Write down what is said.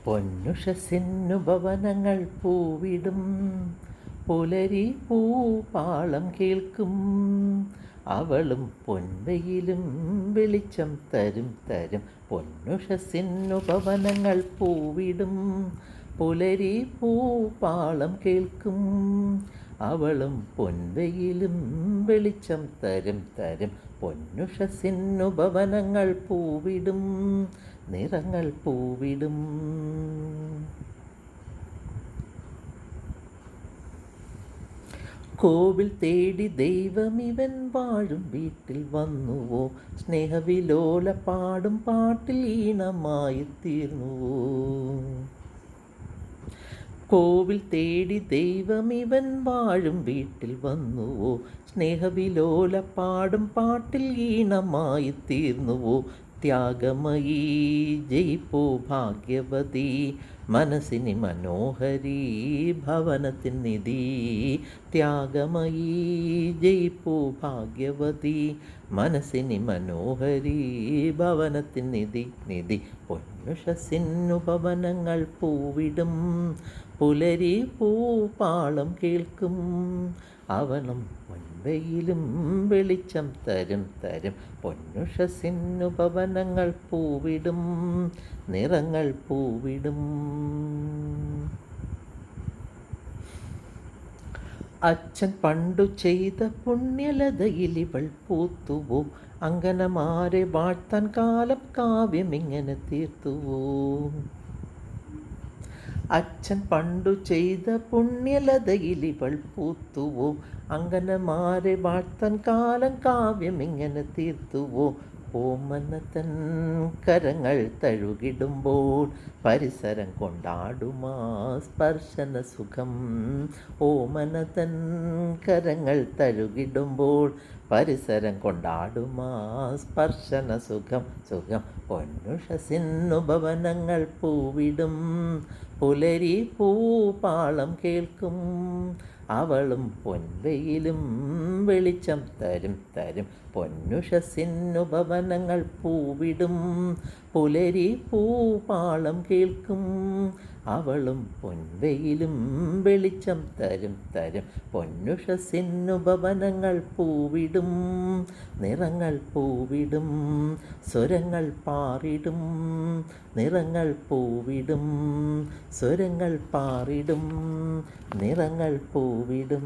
പൊന്നുഷസിന്നു ഭവനങ്ങൾ പൂവിടും, പുലരി പൂപാളം കേൾക്കും. അവളും പൊൻവെയിലും വെളിച്ചം തരും തരും. പൊന്നുഷസിന്നു ഭവനങ്ങൾ പൂവിടും, പുലരി പൂപാളം കേൾക്കും. അവളും പൊൻവെയിലും വെളിച്ചം തരും തരും. പൊന്നുഷസിന്നു ഭവനങ്ങൾ പൂവിടും, നിറങ്ങൾ പൂവിടും. കോവിൽ തേടി ദൈവമിവൻ വാഴും വീട്ടിൽ വന്നുവോ, സ്നേഹവിലോല പാടും പാട്ടിൽ ഈണമായി തീർന്നുവോ. കോവിൽ തേടി ദൈവമിവൻ വാഴും വീട്ടിൽ വന്നുവോ, സ്നേഹവിലോല പാടും പാട്ടിൽ ഈണമായി തീർന്നുവോ. ത്യാഗമയീ ജയിപ്പോ ഭാഗ്യവതി, മനസ്സിനി മനോഹരി ഭവനത്തിൻ നിധി. ത്യാഗമയീ ജയിപ്പോ ഭാഗ്യവതി, മനസ്സിനി മനോഹരി ഭവനത്തിൻ നിധി നിധി. പൊന്നുഷസിന്നു ഭവനങ്ങൾ പൂവിടും, പുലരി പൂപാളം കേൾക്കും. അവളും പൊൻവെയിലും വെളിച്ചം തരും തരും. പൊന്നുഷസിന്നു ഭവനങ്ങൾ പൂവിടും, നിറങ്ങൾ പൂവിടും. അച്ഛൻ പണ്ടു ചെയ്ത പുണ്യലതയിലിവൾ പൂത്തുവോ, അങ്കനമാരെ വാഴ്ത്താൻ കാലം കാവ്യമിങ്ങനെ തീർത്തുവോ. അച്ഛൻ പണ്ടു ചെയ്ത പുണ്യലതയിലിവൾ പൂത്തുവോ, അങ്കനമാരെ വാഴ്ത്താൻ കാലം കാവ്യമിങ്ങനെ തീർത്തുവോ. ഓമനത്തൻ കരങ്ങൾ തഴുകിടുമ്പോൾ പരിസരം കൊണ്ടാടുമാ സ്പർശന സുഖം. ഓമനത്തൻ കരങ്ങൾ തഴുകിടുമ്പോൾ പരിസരം കൊണ്ടാടുമാ സ്പർശന സുഖം സുഖം. പൊന്നുഷസിന്നു ഭവനങ്ങൾ പൂവിടും, പുലരി പൂപാളം കേൾക്കും. അവളും പൊൻവെയിലും വെളിച്ചം തരും തരും. പൊന്നുഷസിന്നു ഭവനങ്ങൾ പൂവിടും, പുലരി പൂപാളം കേൾക്കും. അവളും പൊൻവെയിലും വെളിച്ചം തരും തരും. പൊന്നുഷസിന്നു ഭവനങ്ങൾ പൂവിടും, നിറങ്ങൾ പൂവിടും. സ്വരങ്ങൾ പാറിടും, നിറങ്ങൾ പൂവിടും. സ്വരങ്ങൾ പാറിടും, നിറങ്ങൾ പൂവിടും.